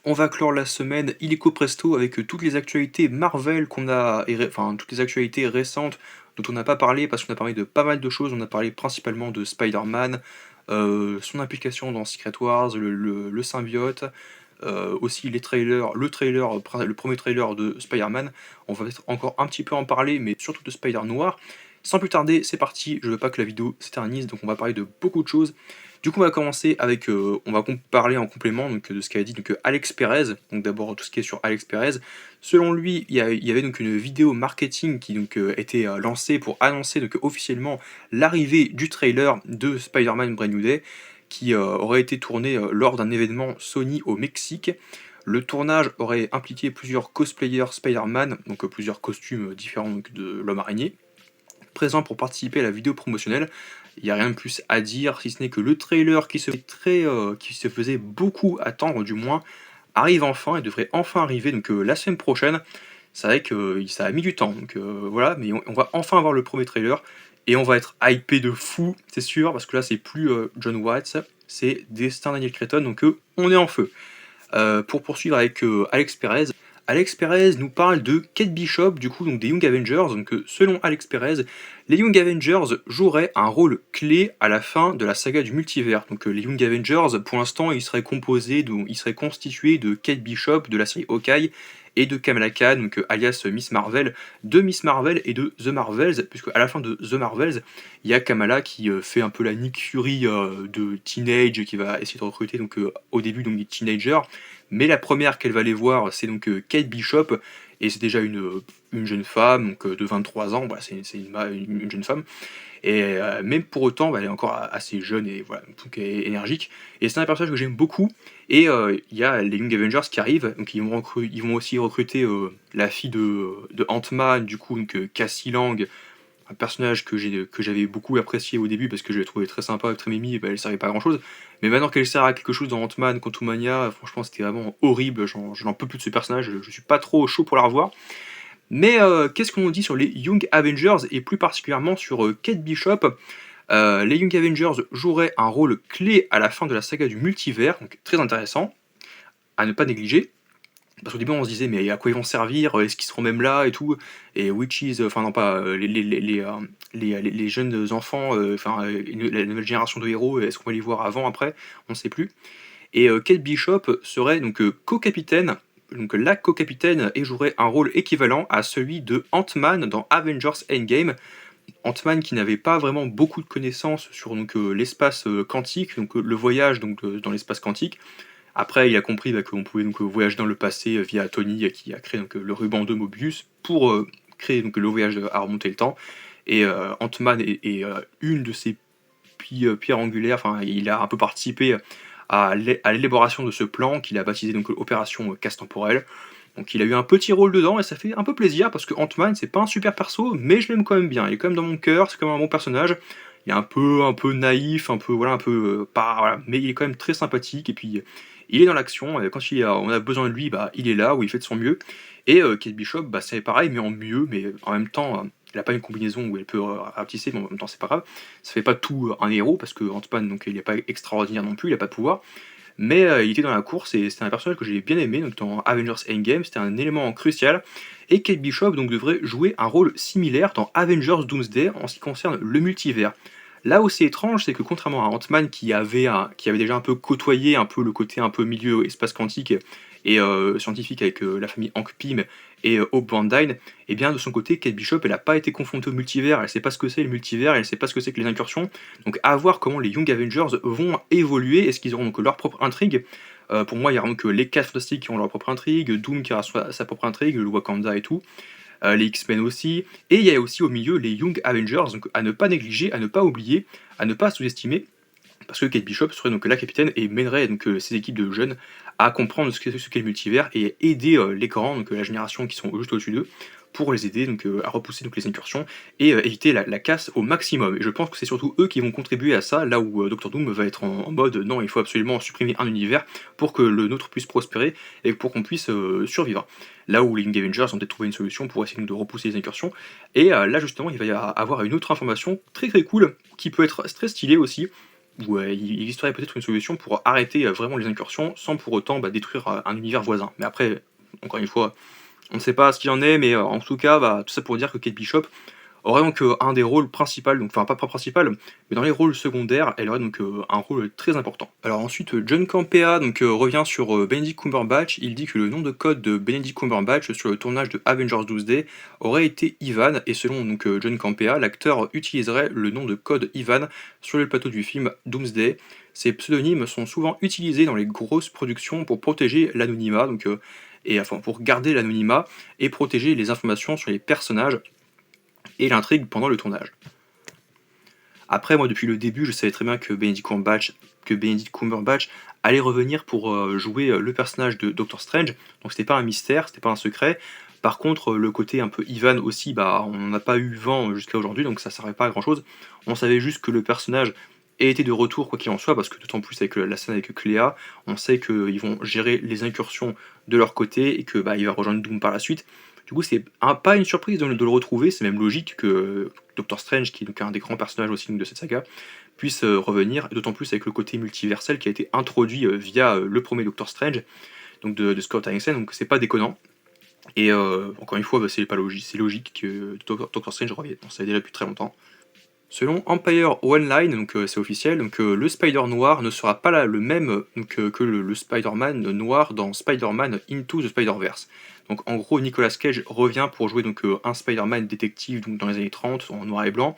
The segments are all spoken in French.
On va clore la semaine illico presto avec toutes les actualités Marvel qu'on a, enfin toutes les actualités récentes dont on n'a pas parlé parce qu'on a parlé de pas mal de choses. On a parlé principalement de Spider-Man, son implication dans Secret Wars, le symbiote, aussi les trailers, le premier trailer de Spider-Man. On va peut-être encore un petit peu en parler, mais surtout de Spider-Noir. Sans plus tarder, c'est parti. Je veux pas que la vidéo s'éternise, donc on va parler de beaucoup de choses. Du coup, on va commencer avec, on va parler en complément donc, de ce qu'a dit donc, Alex Perez. Donc d'abord tout ce qui est sur Alex Perez. Selon lui, il y avait donc une vidéo marketing qui donc était lancée pour annoncer donc officiellement l'arrivée du trailer de Spider-Man Brand New Day, qui aurait été tourné lors d'un événement Sony au Mexique. Le tournage aurait impliqué plusieurs cosplayers Spider-Man, donc plusieurs costumes différents donc, de l'homme araignée, présents pour participer à la vidéo promotionnelle. Il n'y a rien de plus à dire, si ce n'est que le trailer qui se faisait beaucoup attendre, du moins, arrive enfin et devrait enfin arriver donc, la semaine prochaine. C'est vrai que ça a mis du temps, donc voilà, mais on va enfin avoir le premier trailer et on va être hypé de fou, c'est sûr, parce que là c'est plus John Watts, c'est Destin Daniel Cretton, donc on est en feu. Pour poursuivre avec Alex Perez. Alex Perez nous parle de Kate Bishop, du coup donc des Young Avengers. Donc selon Alex Perez, les Young Avengers joueraient un rôle clé à la fin de la saga du multivers. Donc les Young Avengers, pour l'instant, ils seraient constitués de Kate Bishop de la série Hawkeye et de Kamala Khan, donc alias Miss Marvel, de Miss Marvel et de The Marvels, puisque à la fin de The Marvels, il y a Kamala qui fait un peu la Nick Fury de teenage, qui va essayer de recruter donc au début donc des teenagers, mais la première qu'elle va aller voir, c'est donc Kate Bishop, et c'est déjà une jeune femme donc, de 23 ans, voilà, c'est une jeune femme, et même pour autant, bah, elle est encore assez jeune et voilà, donc énergique. Et c'est un personnage que j'aime beaucoup. Et il y a les Young Avengers qui arrivent, donc ils vont aussi recruter la fille de Ant-Man, du coup, donc Cassie Lang, un personnage que j'avais beaucoup apprécié au début parce que je l'ai trouvé très sympa, très mimi, et bah, elle servait pas à grand chose. Mais maintenant qu'elle sert à quelque chose dans Ant-Man, Quantumania, franchement c'était vraiment horrible, je n'en peux plus de ce personnage, je suis pas trop chaud pour la revoir. Mais qu'est-ce qu'on dit sur les Young Avengers et plus particulièrement sur Kate Bishop? Les Young Avengers joueraient un rôle clé à la fin de la saga du multivers, donc très intéressant, à ne pas négliger. Parce qu'au début on se disait mais à quoi ils vont servir, est-ce qu'ils seront même là et tout, et Witches, enfin non pas les jeunes enfants, la nouvelle génération de héros, est-ce qu'on va les voir avant, après, on ne sait plus. Et Kate Bishop serait donc co-capitaine, donc la co-capitaine, et jouerait un rôle équivalent à celui de Ant-Man dans Avengers Endgame. Ant-Man qui n'avait pas vraiment beaucoup de connaissances sur donc, l'espace quantique, donc le voyage donc, dans l'espace quantique. Après, il a compris bah, qu'on pouvait donc voyager dans le passé via Tony qui a créé donc, le ruban de Mobius pour créer donc, le voyage à remonter le temps. Et Ant-Man est une de ses pierres angulaires, enfin, il a un peu participé à l'élaboration de ce plan qu'il a baptisé donc Opération Casse Temporelle. Donc il a eu un petit rôle dedans et ça fait un peu plaisir parce que Ant-Man c'est pas un super perso, mais je l'aime quand même bien. Il est quand même dans mon cœur, c'est quand même un bon personnage. Il est un peu naïf, un peu voilà, un peu pas voilà, mais il est quand même très sympathique et puis il est dans l'action. Et quand on a besoin de lui, bah il est là où il fait de son mieux. Et Kate Bishop, bah c'est pareil mais en mieux, mais en même temps. Elle n'a pas une combinaison où elle peut rapetisser, mais en même temps c'est pas grave. Ça fait pas tout un héros parce que Ant-Man donc il n'est pas extraordinaire non plus, il a pas de pouvoir. Mais il était dans la course et c'était un personnage que j'ai bien aimé, donc dans Avengers Endgame, c'était un élément crucial. Et Kate Bishop donc devrait jouer un rôle similaire dans Avengers Doomsday en ce qui concerne le multivers. Là où c'est étrange, c'est que contrairement à Ant-Man qui avait déjà un peu côtoyé un peu le côté un peu milieu espace quantique et scientifique avec la famille Hank Pym et Hope Van Dyne, et bien de son côté, Kate Bishop, elle n'a pas été confrontée au multivers, elle sait pas ce que c'est le multivers, elle sait pas ce que c'est que les incursions. Donc à voir comment les Young Avengers vont évoluer, est-ce qu'ils auront donc leur propre intrigue. Pour moi, il y aura donc les 4 Fantastiques qui ont leur propre intrigue, Doom qui aura sa propre intrigue, le Wakanda et tout, les X-Men aussi, et il y a aussi au milieu les Young Avengers, donc à ne pas négliger, à ne pas oublier, à ne pas sous-estimer, parce que Kate Bishop serait donc la capitaine et mènerait donc ses équipes de jeunes à comprendre ce qu'est le multivers et aider les grands, donc la génération qui sont juste au-dessus d'eux, pour les aider donc, à repousser donc, les incursions et éviter la casse au maximum. Et je pense que c'est surtout eux qui vont contribuer à ça, là où Doctor Doom va être en mode non, il faut absolument supprimer un univers pour que le nôtre puisse prospérer et pour qu'on puisse survivre. Là où les Young Avengers ont peut-être trouvé une solution pour essayer de repousser les incursions. Et là justement, il va y avoir une autre information très très cool qui peut être très stylée aussi. où il existerait peut-être une solution pour arrêter vraiment les incursions sans pour autant détruire un univers voisin. Mais après, encore une fois, on ne sait pas ce qu'il en est, mais en tout cas, tout ça pour dire que Kate Bishop aurait donc un des rôles principaux, donc enfin pas principal, mais dans les rôles secondaires, elle aurait donc un rôle très important. Alors ensuite, John Campea donc revient sur Benedict Cumberbatch. Il dit que le nom de code de Benedict Cumberbatch sur le tournage de Avengers Doomsday aurait été Ivan, et selon donc John Campea, l'acteur utiliserait le nom de code Ivan sur le plateau du film Doomsday. Ces pseudonymes sont souvent utilisés dans les grosses productions pour protéger l'anonymat, donc et enfin pour garder l'anonymat et protéger les informations sur les personnages et l'intrigue pendant le tournage. Après, moi, depuis le début, je savais très bien que Benedict Cumberbatch allait revenir pour jouer le personnage de Doctor Strange, donc c'était pas un mystère, c'était pas un secret. Par contre, le côté un peu Ivan aussi, on n'a pas eu vent jusqu'à aujourd'hui, donc ça servait pas à grand chose. On savait juste que le personnage été de retour, quoi qu'il en soit, parce que d'autant plus avec la scène avec Cléa, on sait qu'ils vont gérer les incursions de leur côté et que il va rejoindre Doom par la suite. Du coup, c'est pas une surprise de le retrouver, c'est même logique que Doctor Strange, qui est donc un des grands personnages aussi de cette saga, puisse revenir, et d'autant plus avec le côté multiversel qui a été introduit via le premier Doctor Strange, donc de Scott Derrickson, donc c'est pas déconnant. Et encore une fois, c'est pas logique, c'est logique que Doctor Strange revienne, on savait déjà depuis très longtemps. Selon Empire Online, donc c'est officiel, donc le Spider Noir ne sera pas le même que le Spider-Man noir dans Spider-Man Into the Spider-Verse. Donc en gros, Nicolas Cage revient pour jouer donc un Spider-Man détective donc, dans les années 30 en noir et blanc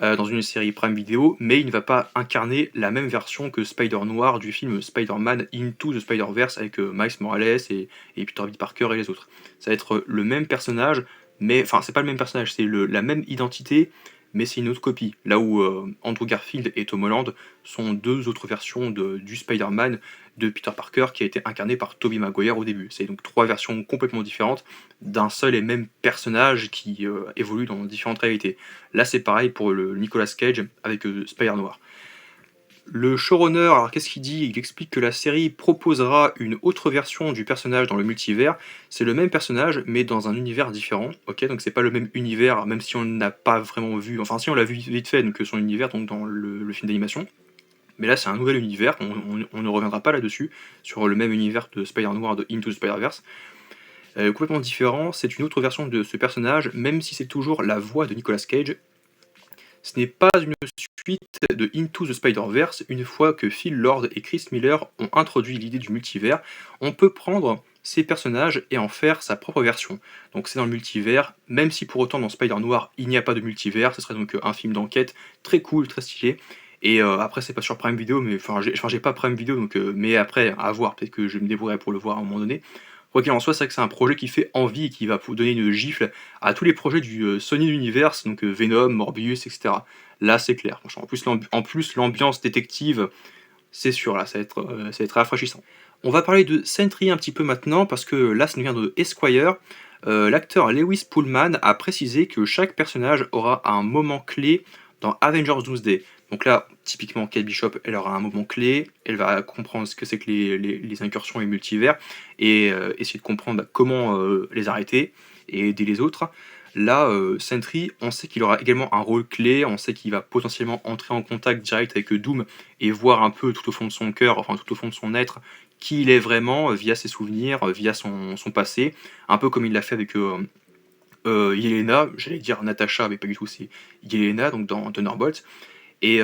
dans une série Prime Video, mais il ne va pas incarner la même version que Spider Noir du film Spider-Man Into the Spider-Verse avec Miles Morales et Peter Parker et les autres. Ça va être le même personnage, mais enfin c'est pas le même personnage, c'est la même identité, mais c'est une autre copie. Là où Andrew Garfield et Tom Holland sont deux autres versions du Spider-Man de Peter Parker qui a été incarné par Tobey Maguire au début. C'est donc trois versions complètement différentes d'un seul et même personnage qui évolue dans différentes réalités. Là c'est pareil pour le Nicolas Cage avec Spider-Noir. Le showrunner, alors qu'est-ce qu'il dit? Il explique que la série proposera une autre version du personnage dans le multivers. C'est le même personnage, mais dans un univers différent. Ok, donc c'est pas le même univers, même si on n'a pas vraiment vu. Enfin, si on l'a vu vite fait, donc son univers, donc dans le film d'animation. Mais là, c'est un nouvel univers. On ne reviendra pas là-dessus sur le même univers de Spider-Noir de Into the Spider-Verse. Complètement différent. C'est une autre version de ce personnage, même si c'est toujours la voix de Nicolas Cage. Ce n'est pas une suite de Into the Spider-Verse. Une fois que Phil Lord et Chris Miller ont introduit l'idée du multivers, on peut prendre ces personnages et en faire sa propre version. Donc c'est dans le multivers, même si pour autant dans Spider-Noir il n'y a pas de multivers, ce serait donc un film d'enquête très cool, très stylé. Et après c'est pas sur Prime Video, mais j'ai pas Prime Video, donc mais après à voir, peut-être que je me débrouillerai pour le voir à un moment donné. Quoi qu'il en soit, c'est vrai que c'est un projet qui fait envie et qui va donner une gifle à tous les projets du Sony Universe, donc Venom, Morbius, etc. Là, c'est clair. En plus, l'ambiance détective, c'est sûr, là, ça va être rafraîchissant. On va parler de Sentry un petit peu maintenant, parce que là, ça nous vient de Esquire. L'acteur Lewis Pullman a précisé que chaque personnage aura un moment clé dans Avengers Doomsday. Donc là, typiquement, Kate Bishop, elle aura un moment clé, elle va comprendre ce que c'est que les incursions et multivers, et essayer de comprendre comment les arrêter et aider les autres. Là, Sentry, on sait qu'il aura également un rôle clé, on sait qu'il va potentiellement entrer en contact direct avec Doom et voir un peu tout au fond de son cœur, enfin tout au fond de son être, qui il est vraiment via ses souvenirs, via son passé, un peu comme il l'a fait avec Yelena, j'allais dire Natasha, mais pas du tout, c'est Yelena, donc dans Thunderbolt. Et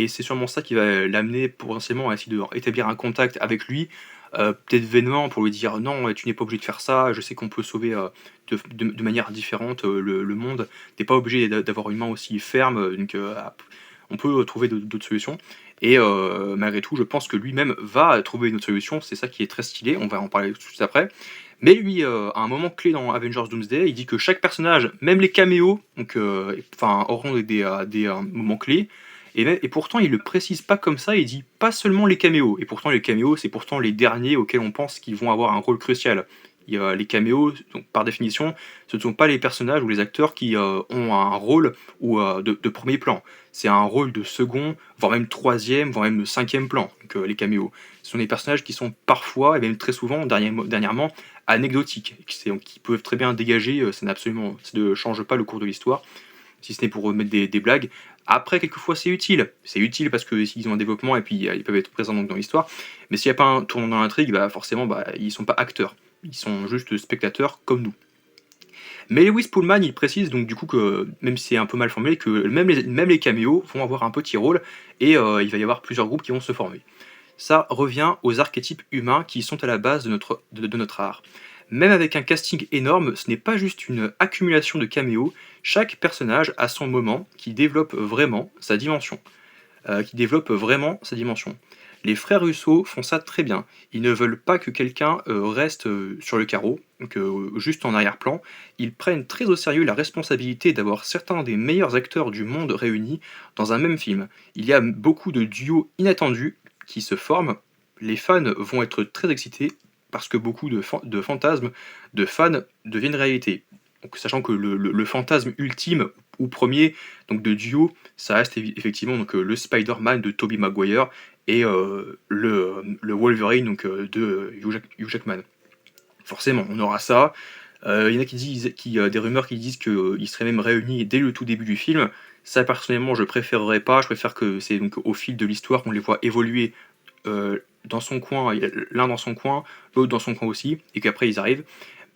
c'est sûrement ça qui va l'amener potentiellement à essayer de établir un contact avec lui, peut-être vainement pour lui dire non, tu n'es pas obligé de faire ça, je sais qu'on peut sauver de manière différente le monde, t'es pas obligé d'avoir une main aussi ferme, donc on peut trouver d'autres solutions. Et malgré tout, je pense que lui-même va trouver une autre solution, c'est ça qui est très stylé, on va en parler tout de suite après. Mais lui, à un moment clé dans Avengers Doomsday, il dit que chaque personnage, même les caméos, donc, auront des moments clés. Et pourtant, il le précise pas comme ça, il dit pas seulement les caméos. Et pourtant, les caméos, c'est pourtant les derniers auxquels on pense qu'ils vont avoir un rôle crucial. Il y a les caméos, donc, par définition, ce ne sont pas les personnages ou les acteurs qui ont un rôle ou de premier plan. C'est un rôle de second, voire même troisième, voire même cinquième plan, donc, les caméos. Ce sont des personnages qui sont parfois, et même très souvent, dernièrement, anecdotiques, qui peuvent très bien dégager, ça ne change pas le cours de l'histoire, si ce n'est pour mettre des blagues, Après, quelquefois, c'est utile. C'est utile parce qu'ils ont un développement et puis ils peuvent être présents donc, dans l'histoire. Mais s'il n'y a pas un tournant dans l'intrigue, bah, forcément, bah, ils sont pas acteurs. Ils sont juste spectateurs comme nous. Mais Lewis Pullman, il précise donc du coup que, même si c'est un peu mal formulé, que même les caméos vont avoir un petit rôle et il va y avoir plusieurs groupes qui vont se former. Ça revient aux archétypes humains qui sont à la base de notre art. Même avec un casting énorme, ce n'est pas juste une accumulation de caméos, chaque personnage a son moment qui développe vraiment sa dimension. Les frères Russo font ça très bien. Ils ne veulent pas que quelqu'un reste sur le carreau, donc juste en arrière-plan. Ils prennent très au sérieux la responsabilité d'avoir certains des meilleurs acteurs du monde réunis dans un même film. Il y a beaucoup de duos inattendus qui se forment. Les fans vont être très excités parce que beaucoup de fantasmes de fans deviennent réalité. Donc, sachant que le fantasme ultime ou premier donc de duo, ça reste effectivement donc, le Spider-Man de Tobey Maguire et le Wolverine donc, de Hugh Jackman. Forcément, on aura ça. Il y en a qui disent, des rumeurs qui disent qu'ils seraient même réunis dès le tout début du film. Ça, personnellement, je préférerais pas. Je préfère que c'est donc au fil de l'histoire qu'on les voit évoluer dans son coin, l'un dans son coin, l'autre dans son coin aussi, et qu'après ils arrivent.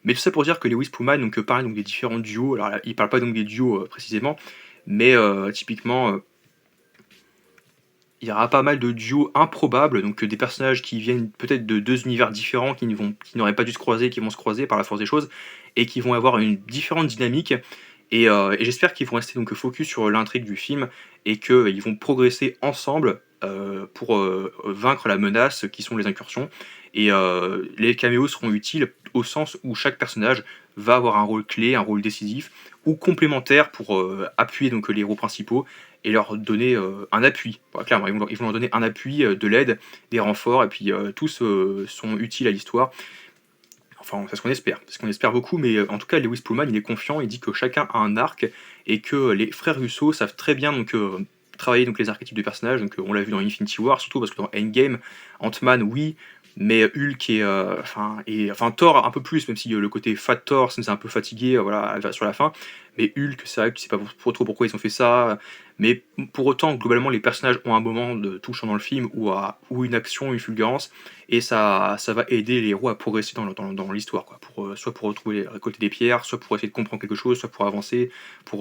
Mais tout ça pour dire que Lewis Pullman donc, parle donc des différents duos. Alors, il parle pas donc des duos précisément, mais typiquement, il y aura pas mal de duos improbables, donc des personnages qui viennent peut-être de deux univers différents, qui n'auraient pas dû se croiser, qui vont se croiser par la force des choses, et qui vont avoir une différente dynamique. Et j'espère qu'ils vont rester donc focus sur l'intrigue du film et qu'ils vont progresser ensemble pour vaincre la menace qui sont les incursions. Et les caméos seront utiles au sens où chaque personnage va avoir un rôle clé, un rôle décisif ou complémentaire pour appuyer donc les héros principaux et leur donner un appui. Voilà, clairement, ils vont leur donner un appui, de l'aide, des renforts, et puis tous sont utiles à l'histoire. Enfin, c'est ce qu'on espère beaucoup, mais en tout cas, Lewis Pullman, il est confiant, il dit que chacun a un arc, et que les frères Russo savent très bien donc, travailler donc, les archétypes de personnages, donc on l'a vu dans Infinity War, surtout parce que dans Endgame, Ant-Man, oui, mais Hulk et Thor un peu plus, même si le côté fat Thor, ça nous a un peu fatigué voilà, sur la fin, mais Hulk, c'est vrai que tu sais pas trop pourquoi ils ont fait ça, mais pour autant, globalement, les personnages ont un moment de touchant dans le film, ou une action, une fulgurance, et ça va aider les héros à progresser dans l'histoire, quoi, soit pour récolter des pierres, soit pour essayer de comprendre quelque chose, soit pour avancer, pour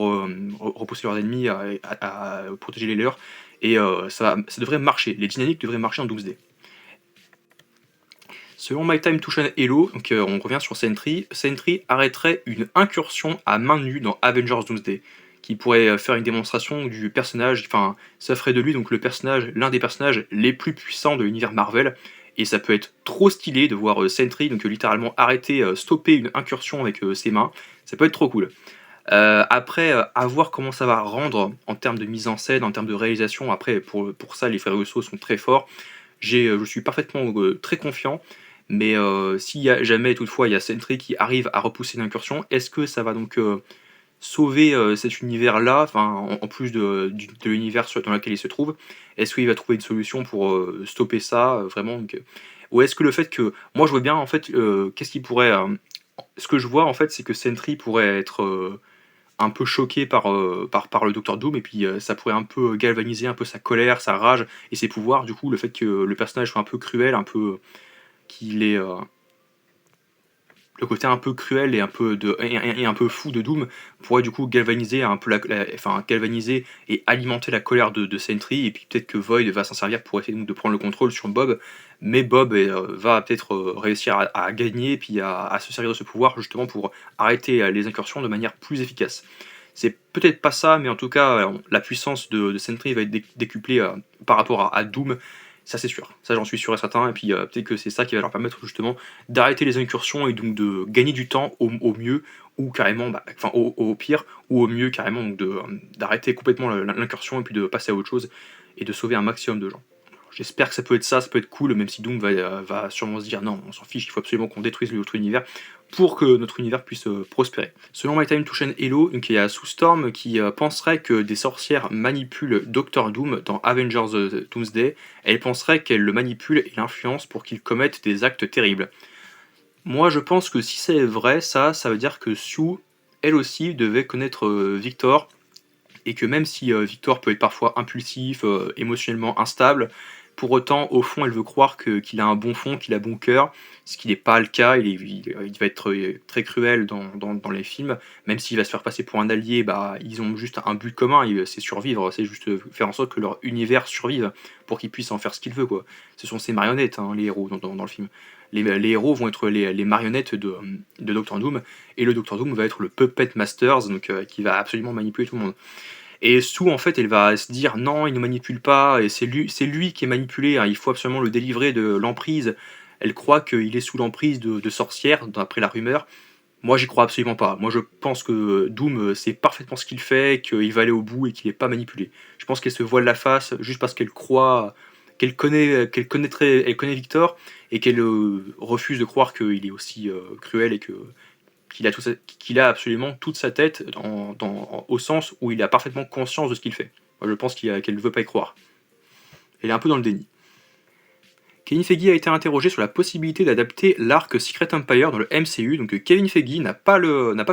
repousser leurs ennemis, à protéger les leurs, et ça devrait marcher, les dynamiques devraient marcher en Doomsday. Selon My Time to Shine Hello, donc, on revient sur Sentry arrêterait une incursion à main nue dans Avengers Doomsday, qui pourrait faire une démonstration du personnage, enfin, ça ferait de lui donc l'un des personnages les plus puissants de l'univers Marvel, et ça peut être trop stylé de voir Sentry donc littéralement arrêter, stopper une incursion avec ses mains, ça peut être trop cool. Après, à voir comment ça va rendre en termes de mise en scène, en termes de réalisation. Après, pour ça, les frères Russo sont très forts. Je suis parfaitement très confiant. Mais s'il y a jamais, toutefois, il y a Sentry qui arrive à repousser l'incursion, est-ce que ça va donc sauver cet univers-là, enfin, en plus de l'univers dans lequel il se trouve? Est-ce qu'il va trouver une solution pour stopper ça, vraiment ou est-ce que le fait que. Moi, je vois bien, en fait, qu'est-ce qui pourrait. Ce que je vois, en fait, c'est que Sentry pourrait être un peu choqué par le Docteur Doom, et puis ça pourrait un peu galvaniser un peu sa colère, sa rage et ses pouvoirs. Du coup, le fait que le personnage soit un peu cruel, un peu qu'il ait le côté un peu cruel et un peu fou de Doom pourrait du coup galvaniser un peu galvaniser et alimenter la colère de Sentry, et puis peut-être que Void va s'en servir pour essayer donc de prendre le contrôle sur Bob, mais Bob va peut-être réussir à gagner et puis à se servir de ce pouvoir justement pour arrêter les incursions de manière plus efficace. C'est peut-être pas ça, mais en tout cas, la puissance de Sentry va être décuplée par rapport à Doom, ça c'est sûr, ça j'en suis sûr et certain, et puis peut-être que c'est ça qui va leur permettre justement d'arrêter les incursions et donc de gagner du temps au mieux, ou carrément, au pire, ou au mieux carrément donc d'arrêter complètement l'incursion et puis de passer à autre chose et de sauver un maximum de gens. J'espère que ça peut être ça, ça peut être cool, même si Doom va sûrement se dire non, on s'en fiche, il faut absolument qu'on détruise l'autre univers pour que notre univers puisse prospérer. Selon My Time to Shine Hello, donc il y a Sue Storm qui penserait que des sorcières manipulent Doctor Doom dans Avengers Doomsday. Elle penserait qu'elle le manipule et l'influence pour qu'il commette des actes terribles. Moi, je pense que si c'est vrai, ça veut dire que Sue, elle aussi, devait connaître Victor, et que même si Victor peut être parfois impulsif, émotionnellement instable, pour autant, au fond, elle veut croire qu'il a un bon fond, qu'il a bon cœur, ce qui n'est pas le cas. Il va être très cruel dans les films, même s'il va se faire passer pour un allié, bah, ils ont juste un but commun, c'est survivre, c'est juste faire en sorte que leur univers survive pour qu'ils puissent en faire ce qu'ils veulent, quoi. Ce sont ces marionnettes, hein, les héros dans le film. Les héros vont être les marionnettes de Doctor Doom, et le Doctor Doom va être le Puppet Masters, donc qui va absolument manipuler tout le monde. Et Sue, en fait, elle va se dire non, il ne manipule pas, et c'est lui qui est manipulé, hein, il faut absolument le délivrer de l'emprise. Elle croit qu'il est sous l'emprise de sorcières, d'après la rumeur. Moi, j'y crois absolument pas. Moi, je pense que Doom sait parfaitement ce qu'il fait, qu'il va aller au bout et qu'il n'est pas manipulé. Je pense qu'elle se voile la face juste parce qu'elle croit, elle connaît Victor, et qu'elle refuse de croire qu'il est aussi cruel et qu'il a absolument toute sa tête au sens où il a parfaitement conscience de ce qu'il fait. Moi, je pense qu'elle ne veut pas y croire. Elle est un peu dans le déni. Kevin Feige a été interrogé sur la possibilité d'adapter l'arc Secret Empire dans le MCU, donc Kevin Feige n'a pas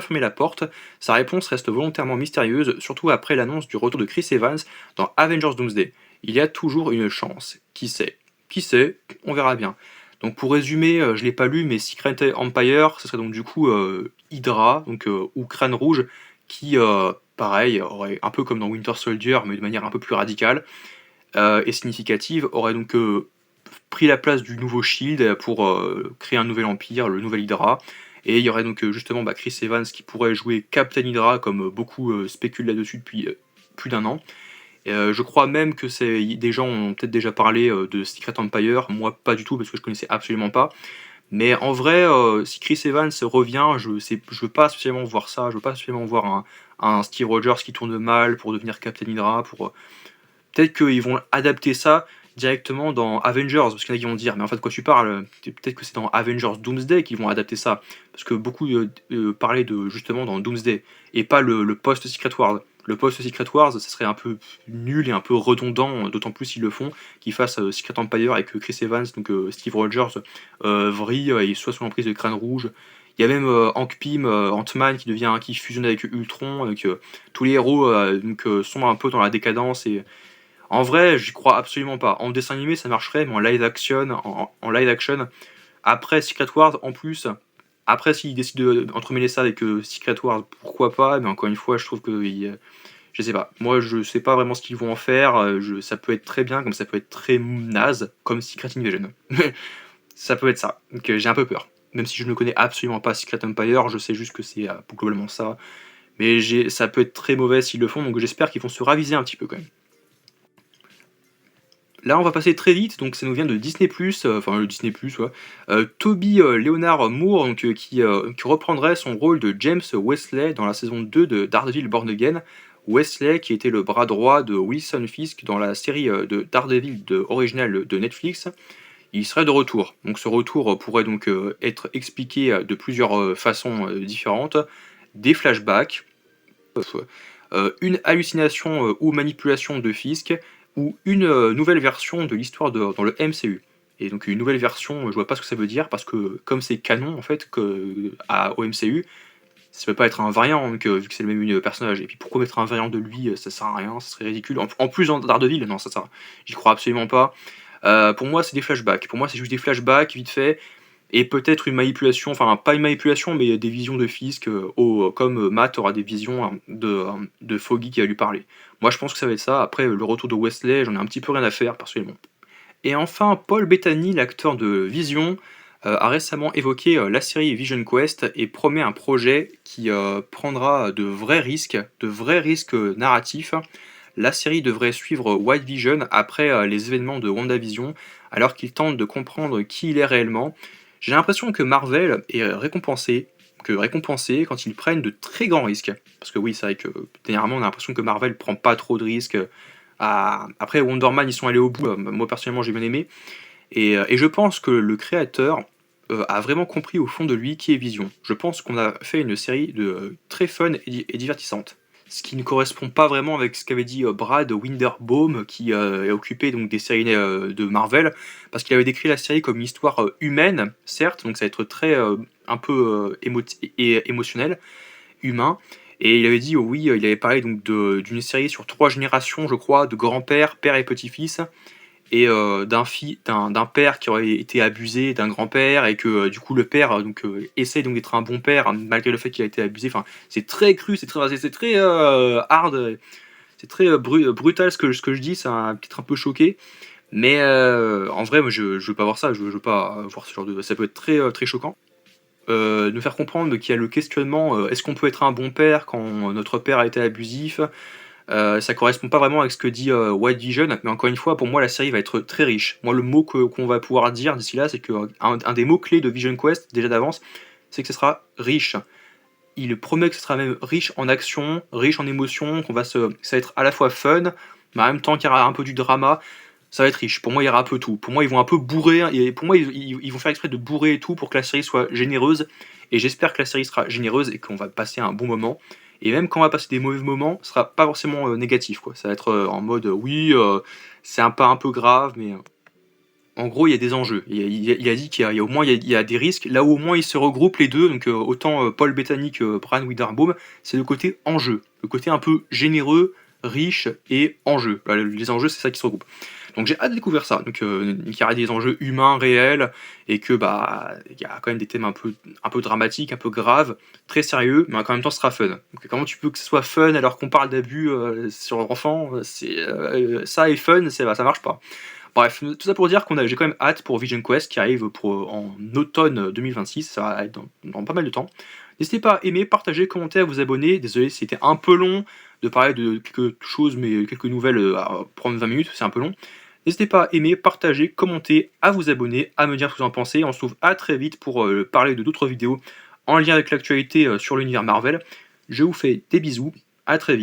fermé la porte, sa réponse reste volontairement mystérieuse, surtout après l'annonce du retour de Chris Evans dans Avengers Doomsday. Il y a toujours une chance, qui sait? Qui sait? On verra bien. Donc pour résumer, je l'ai pas lu, mais Secret Empire, ce serait donc du coup Hydra, donc, ou Crâne Rouge, qui, pareil, aurait, un peu comme dans Winter Soldier, mais de manière un peu plus radicale et significative, aurait donc pris la place du nouveau Shield pour créer un nouvel empire, le nouvel Hydra. Et il y aurait donc justement Chris Evans qui pourrait jouer Captain Hydra, comme beaucoup spéculent là-dessus depuis plus d'un an. Je crois même que des gens ont peut-être déjà parlé de Secret Empire, moi pas du tout parce que je connaissais absolument pas. Mais en vrai, si Chris Evans revient, je veux pas spécialement voir ça, je veux pas spécialement voir un Steve Rogers qui tourne mal pour devenir Captain Hydra, peut-être qu'ils vont adapter ça directement dans Avengers, parce qu'il y en a qui vont dire, mais en fait, de quoi tu parles? Peut-être que c'est dans Avengers Doomsday qu'ils vont adapter ça, parce que beaucoup parlaient de justement dans Doomsday, et pas le post-Secret Wars. Le post-Secret Wars, ça serait un peu nul et un peu redondant, d'autant plus s'ils le font, qu'ils fassent Secret Empire et que Chris Evans, donc Steve Rogers, vrille et soit sous l'emprise de Crâne Rouge. Il y a même Hank Pym, Ant-Man qui fusionne avec Ultron, tous les héros sont un peu dans la décadence et en vrai, j'y crois absolument pas. En dessin animé, ça marcherait, mais en live action, après Secret Wars, en plus, après s'ils décident d'entremêler ça avec Secret Wars, pourquoi pas, mais encore une fois, je trouve que je sais pas. Moi, je sais pas vraiment ce qu'ils vont en faire. Ça peut être très bien, comme ça peut être très naze, comme Secret Invasion. Ça peut être ça. Donc j'ai un peu peur. Même si je ne connais absolument pas Secret Empire, je sais juste que c'est globalement ça. Mais ça peut être très mauvais s'ils le font, donc j'espère qu'ils vont se raviser un petit peu quand même. Là, on va passer très vite, donc ça nous vient de Disney+, enfin le Disney+, ouais. Toby Leonard Moore, donc, qui reprendrait son rôle de James Wesley dans la saison 2 de Daredevil Born Again. Wesley, qui était le bras droit de Wilson Fisk dans la série de Daredevil originale de Netflix, il serait de retour. Donc ce retour pourrait donc être expliqué de plusieurs façons différentes. Des flashbacks, une hallucination ou manipulation de Fisk, ou une nouvelle version de l'histoire dans le MCU. Et donc une nouvelle version, je vois pas ce que ça veut dire, parce que comme c'est canon en fait au MCU, ça peut pas être un variant, donc, vu que c'est le même personnage. Et puis pourquoi mettre un variant de lui, ça sert à rien, ça serait ridicule. En plus dans Daredevil, non, ça, j'y crois absolument pas. Pour moi, c'est des flashbacks. Pour moi, c'est juste des flashbacks vite fait, et peut-être une manipulation, enfin pas une manipulation, mais des visions de Fisk, comme Matt aura des visions de Foggy qui va lui parler. Moi je pense que ça va être ça. Après le retour de Wesley, j'en ai un petit peu rien à faire personnellement. Et enfin, Paul Bettany, l'acteur de Vision, a récemment évoqué la série Vision Quest et promet un projet qui prendra de vrais risques narratifs. La série devrait suivre White Vision après les événements de WandaVision, alors qu'il tente de comprendre qui il est réellement. J'ai l'impression que Marvel est récompensé quand ils prennent de très grands risques. Parce que oui, c'est vrai que dernièrement on a l'impression que Marvel prend pas trop de risques. Après Wonder Man, ils sont allés au bout. Moi personnellement j'ai bien aimé. Et je pense que le créateur a vraiment compris au fond de lui qui est Vision. Je pense qu'on a fait une série très fun et divertissante. Ce qui ne correspond pas vraiment avec ce qu'avait dit Brad Winderbaum, qui est occupé donc des séries de Marvel, parce qu'il avait décrit la série comme une histoire humaine, certes, donc ça va être très un peu émotionnel, humain, Et il avait dit, oui, il avait parlé donc d'une série sur 3 générations, je crois, de grand-père, père et petit-fils, et d'un père qui aurait été abusé d'un grand-père, et que du coup le père essaye donc d'être un bon père malgré le fait qu'il a été abusé. Enfin, c'est très cru, c'est très hard, c'est très brutal ce que je dis, ça m'a peut-être un peu choqué. Mais en vrai, moi je veux pas voir ça, je veux pas voir ce genre de. Ça peut être très, très choquant. Nous faire comprendre qu'il y a le questionnement, est-ce qu'on peut être un bon père quand notre père a été abusif? Ça correspond pas vraiment avec ce que dit White Vision, mais encore une fois, pour moi, la série va être très riche. Moi, le mot qu'on va pouvoir dire d'ici là, c'est que un des mots-clés de Vision Quest, déjà d'avance, c'est que ce sera riche. Il promet que ce sera même riche en action, riche en émotions, ça va être à la fois fun, mais en même temps qu'il y aura un peu du drama. Ça va être riche. Pour moi, il y aura un peu tout. Pour moi, ils vont un peu bourrer, et pour moi, ils vont faire exprès de bourrer et tout pour que la série soit généreuse. Et j'espère que la série sera généreuse et qu'on va passer un bon moment. Et même quand on va passer des mauvais moments, ce sera pas forcément négatif, quoi. Ça va être en mode oui, c'est un peu grave, mais en gros, il y a des enjeux. Il a dit qu'il y a au moins il y a des risques. Là où au moins ils se regroupent les deux, donc autant Paul Bettany que Brian Witherspoon, c'est le côté enjeu, le côté un peu généreux, riche et enjeu. Voilà, les enjeux, c'est ça qui se regroupe. Donc j'ai hâte de découvrir ça. Donc qu'il y aura des enjeux humains réels et que bah il y a quand même des thèmes un peu dramatiques, un peu graves, très sérieux, mais en même temps ce sera fun. Donc comment tu peux que ce soit fun alors qu'on parle d'abus sur enfants, c'est ça et fun, ça marche pas. Bref, tout ça pour dire j'ai quand même hâte pour Vision Quest qui arrive en automne 2026, ça va être dans pas mal de temps. N'hésitez pas à aimer, partager, commenter, à vous abonner. Désolé, c'était un peu long de parler de quelque chose, mais quelques nouvelles à prendre 20 minutes, c'est un peu long. N'hésitez pas à aimer, partager, commenter, à vous abonner, à me dire ce que vous en pensez. On se trouve à très vite pour parler de d'autres vidéos en lien avec l'actualité sur l'univers Marvel. Je vous fais des bisous, à très vite.